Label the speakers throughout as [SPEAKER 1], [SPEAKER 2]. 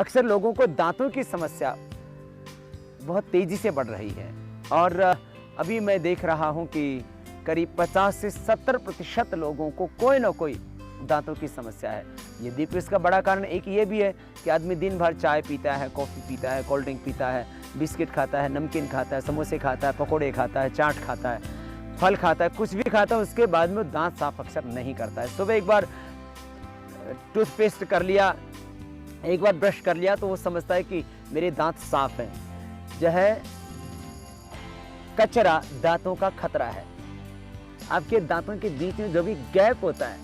[SPEAKER 1] अक्सर लोगों को दांतों की समस्या बहुत तेज़ी से बढ़ रही है और अभी मैं देख रहा हूं कि करीब 50 से 70% लोगों को कोई ना कोई दांतों की समस्या है। यद्यपि इसका बड़ा कारण एक ये भी है कि आदमी दिन भर चाय पीता है, कॉफ़ी पीता है, कोल्ड ड्रिंक पीता है, बिस्किट खाता है, नमकीन खाता है, समोसे खाता है, पकोड़े खाता है, चाट खाता है, फल खाता है, कुछ भी खाता है, उसके बाद में दांत साफ अक्सर नहीं करता है। सुबह एक बार टूथपेस्ट कर लिया, एक बार ब्रश कर लिया तो वो समझता है कि मेरे दांत साफ हैं। जो है कचरा दांतों का खतरा है। आपके दांतों के बीच में जो भी गैप होता है,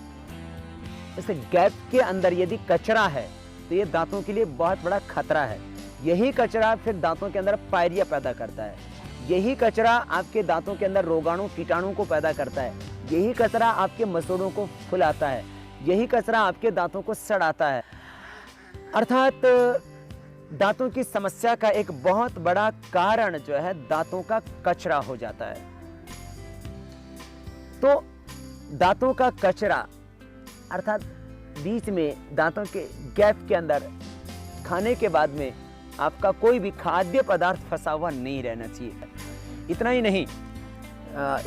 [SPEAKER 1] इस गैप के अंदर यदि कचरा है तो ये दांतों के लिए बहुत बड़ा खतरा है। यही कचरा फिर दांतों के अंदर पायरिया पैदा करता है। यही कचरा आपके दांतों के अंदर रोगाणु कीटाणु को पैदा करता है। यही कचरा आपके मसूड़ों को फुलाता है। यही कचरा आपके दांतों को सड़ाता है। अर्थात दांतों की समस्या का एक बहुत बड़ा कारण जो है दांतों का कचरा हो जाता है। तो दांतों का कचरा अर्थात बीच में दांतों के गैप के अंदर खाने के बाद में आपका कोई भी खाद्य पदार्थ फंसा हुआ नहीं रहना चाहिए। इतना ही नहीं,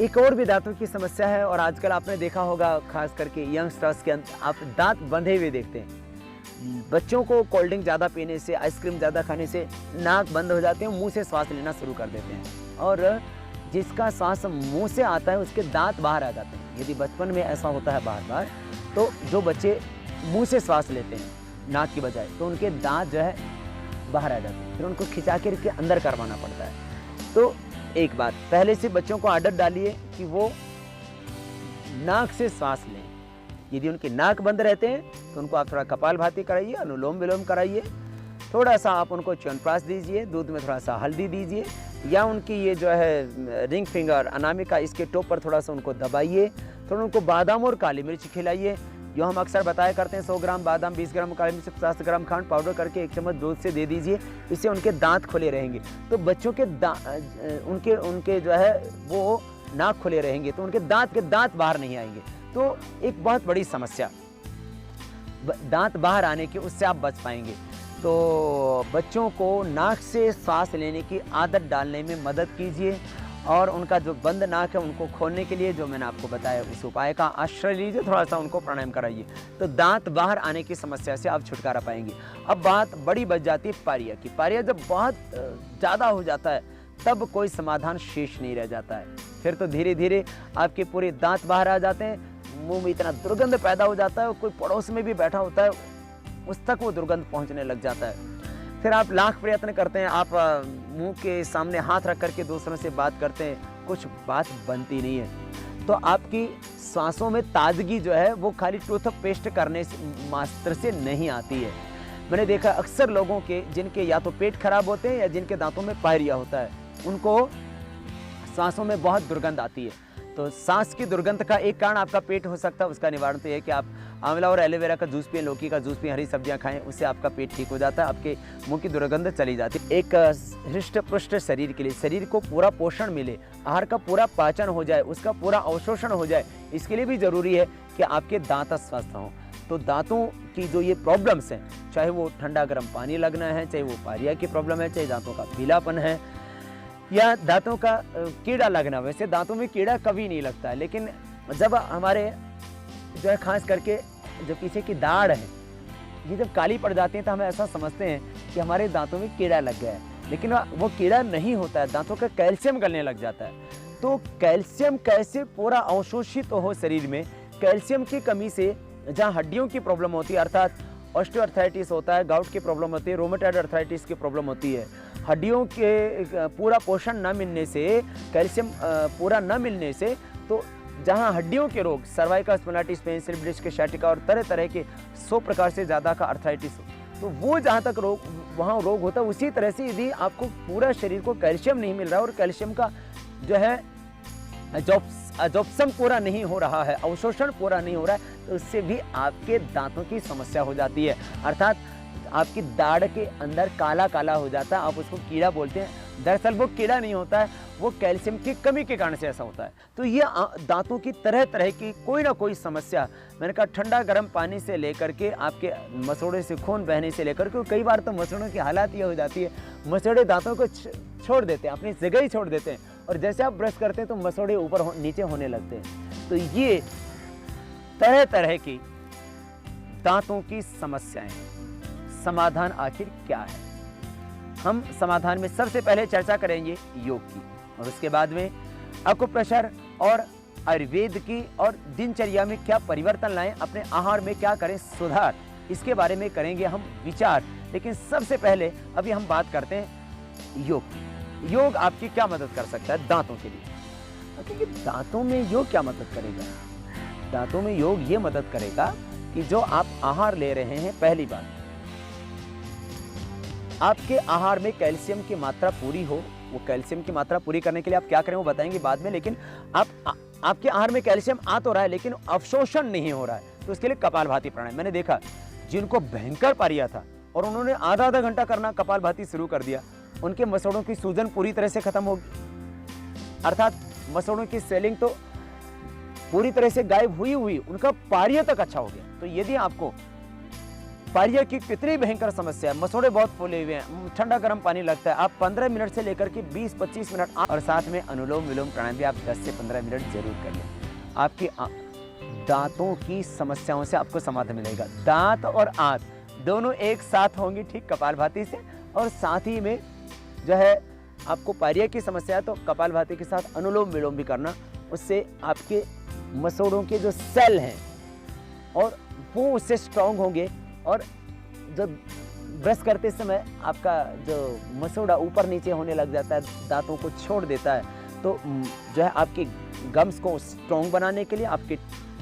[SPEAKER 1] एक और भी दांतों की समस्या है और आजकल आपने देखा होगा खास करके यंगस्टर्स के अंदर आप दांत बंधे हुए देखते हैं। बच्चों को कोल्ड ड्रिंक ज़्यादा पीने से, आइसक्रीम ज़्यादा खाने से नाक बंद हो जाते हैं, मुंह से सांस लेना शुरू कर देते हैं और जिसका सांस मुंह से आता है उसके दांत बाहर आ जाते हैं। यदि बचपन में ऐसा होता है बार बार, तो जो बच्चे मुंह से सांस लेते हैं नाक की बजाय, तो उनके दांत जो है बाहर आ जाते हैं, फिर उनको खिंचा के अंदर करवाना पड़ता है। तो एक बात, पहले से बच्चों को आदत डालिए कि वो नाक से सांस लें। यदि उनके नाक बंद रहते हैं तो उनको आप थोड़ा कपालभाति कराइए, अनुलोम विलोम कराइए, थोड़ा सा आप उनको च्यवनप्राश दीजिए, दूध में थोड़ा सा हल्दी दीजिए, या उनकी ये जो है रिंग फिंगर अनामिका, इसके टॉप पर थोड़ा सा उनको दबाइए, थोड़ा उनको बादाम और काली मिर्च खिलाइए। जो हम अक्सर बताया करते हैं 100 ग्राम बादाम, 20 ग्राम काली मिर्च, 50 ग्राम खांड पाउडर करके 1 चम्मच दूध से दे दीजिए। इससे उनके दांत खुले रहेंगे। तो बच्चों के उनके जो है वो नाक खुले रहेंगे तो उनके दांत बाहर नहीं आएंगे। तो एक बहुत बड़ी समस्या दांत बाहर आने की, उससे आप बच पाएंगे। तो बच्चों को नाक से सांस लेने की आदत डालने में मदद कीजिए और उनका जो बंद नाक है उनको खोलने के लिए जो मैंने आपको बताया उस उपाय का आश्रय लीजिए, थोड़ा सा उनको प्राणायाम कराइए, तो दांत बाहर आने की समस्या से आप छुटकारा पाएंगे। अब बात बड़ी बच जाती है पायरिया की। पायरिया जब बहुत ज़्यादा हो जाता है तब कोई समाधान शेष नहीं रह जाता है। फिर तो धीरे धीरे आपके पूरे दांत बाहर आ जाते हैं, मुंह में इतना दुर्गंध पैदा हो जाता है, कोई पड़ोस में भी बैठा होता है उस तक वो दुर्गंध पहुंचने लग जाता है। फिर आप लाख प्रयत्न करते हैं, आप मुंह के सामने हाथ रख करके दूसरों से बात करते हैं, कुछ बात बनती नहीं है। तो आपकी सांसों में ताजगी जो है वो खाली टूथपेस्ट करने से मात्र से नहीं आती है। मैंने देखा अक्सर लोगों के जिनके या तो पेट खराब होते हैं या जिनके दांतों में पायरिया होता है, उनको सांसों में बहुत दुर्गंध आती है। तो सांस की दुर्गंध का एक कारण आपका पेट हो सकता है। उसका निवारण तो ये है कि आप आंवला और एलोवेरा का जूस पिएं, लौकी का जूस पिएं, हरी सब्जियां खाएं, उससे आपका पेट ठीक हो जाता है, आपके मुंह की दुर्गंध चली जाती है। एक हृष्ट पुष्ट शरीर के लिए, शरीर को पूरा पोषण मिले, आहार का पूरा पाचन हो जाए, उसका पूरा अवशोषण हो जाए, इसके लिए भी जरूरी है कि आपके दांत स्वस्थ हों। तो दांतों की जो ये प्रॉब्लम्स हैं, चाहे वो ठंडा गर्म पानी लगना है, चाहे वो पायरिया की प्रॉब्लम है, चाहे दांतों का पीलापन है या दांतों का कीड़ा लगना। वैसे दांतों में कीड़ा कभी नहीं लगता है, लेकिन जब हमारे जो है खास करके जो पीछे की दाढ़ है ये जब काली पड़ जाती है तो हम ऐसा समझते हैं कि हमारे दांतों में कीड़ा लग गया है, लेकिन वो कीड़ा नहीं होता है, दांतों का कैल्शियम गलने लग जाता है। तो कैल्शियम कैसे पूरा अवशोषित हो शरीर में, कैल्शियम की कमी से जहाँ हड्डियों की प्रॉब्लम होती है, अर्थात ऑस्टियोआर्थराइटिस होता है, गाउट की प्रॉब्लम होती है, रोमेटॉइड अर्थराइटिस की प्रॉब्लम होती है, हड्डियों के पूरा पोषण न मिलने से, कैल्शियम पूरा न मिलने से, तो जहां हड्डियों के रोग, सर्वाइकल स्पॉन्डिलाइटिस, पेन, डिस्क, सciatica और तरह तरह के 100 प्रकार से ज़्यादा का अर्थराइटिस, तो वो जहां तक रोग वहां रोग होता है। उसी तरह से यदि आपको पूरा शरीर को कैल्शियम नहीं मिल रहा है और कैल्शियम का जो है एब्जॉर्प्शन पूरा नहीं हो रहा है, अवशोषण पूरा नहीं हो रहा है, तो उससे भी आपके दांतों की समस्या हो जाती है। अर्थात आपकी दाढ़ के अंदर काला काला हो जाता है, आप उसको कीड़ा बोलते हैं। दरअसल वो कीड़ा नहीं होता है, वो कैल्शियम की कमी के कारण से ऐसा होता है। तो ये दांतों की तरह तरह की कोई ना कोई समस्या, मैंने कहा ठंडा गर्म पानी से लेकर के आपके मसूड़े से खून बहने से लेकर के, कई बार तो मसूड़ों की हालत ये हो जाती है, मसूड़े दांतों को छोड़ देते हैं, अपनी जगह ही छोड़ देते हैं, और जैसे आप ब्रश करते हैं तो मसूड़े ऊपर नीचे होने लगते हैं। तो ये तरह तरह की दांतों की समस्याएं, समाधान आखिर क्या है? हम समाधान में सबसे पहले चर्चा करेंगे योग की, और उसके बाद में अकुप्रेशर और आयुर्वेद की, और दिनचर्या में क्या परिवर्तन लाएं, अपने आहार में क्या करें सुधार, इसके बारे में करेंगे हम विचार। लेकिन सबसे पहले अभी हम बात करते हैं योग की। योग आपकी क्या मदद कर सकता है दांतों के लिए? क्योंकि दांतों में योग क्या मदद करेगा? दांतों में योग ये मदद करेगा कि जो आप आहार ले रहे हैं, पहली बात आपके आहार में कैल्शियम की मात्रा पूरी हो। वो कैल्शियम की मात्रा पूरी करने के लिए आप क्या करें वो बताएंगे बाद में, लेकिन आपके आहार में कैल्शियम आ तो रहा है लेकिन अवशोषण नहीं हो रहा है, तो उसके लिए कपालभाति प्राणायाम। मैंने देखा जिनको भयंकर पारिया था और उन्होंने आधा आधा घंटा करना कपालभाति शुरू कर दिया, उनके मसूड़ों की सूजन पूरी तरह से खत्म होगी, अर्थात मसूड़ों की स्वेलिंग तो पूरी तरह से गायब हुई, उनका पारिया तक अच्छा हो गया। तो यदि आपको पारिया की कितनी भयंकर समस्या है, मसूड़े बहुत फूले हुए हैं, ठंडा गर्म पानी लगता है, आप 15 मिनट से लेकर के 20-25 मिनट, और साथ में अनुलोम विलोम प्राणायाम भी आप 10 से 15 मिनट जरूर करिए। आपकी दांतों की समस्याओं से आपको समाधान मिलेगा। दांत और आंत दोनों एक साथ होंगी ठीक कपालभाति से, और साथ ही में जो है आपको पारिया की समस्या है तो कपालभाति के साथ अनुलोम विलोम भी करना, उससे आपके मसूड़ों के जो सेल हैं और वो उससे स्ट्रांग होंगे, और जब ब्रश करते समय आपका जो मसूड़ा ऊपर नीचे होने लग जाता है, दांतों को छोड़ देता है, तो जो है आपके गम्स को स्ट्रांग बनाने के लिए, आपके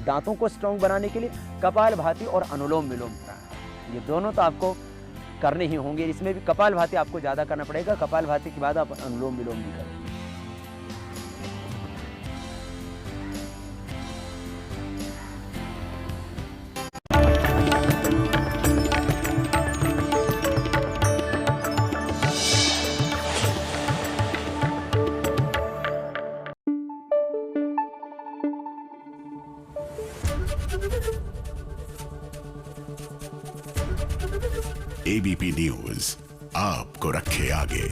[SPEAKER 1] दांतों को स्ट्रांग बनाने के लिए कपालभाति और अनुलोम विलोम प्राणायाम, ये दोनों तो आपको करने ही होंगे। इसमें भी कपालभाति आपको ज़्यादा करना पड़ेगा, कपालभाति के बाद आप अनुलोम विलोम भी करें।
[SPEAKER 2] एबीपी न्यूज आपको रखे आगे।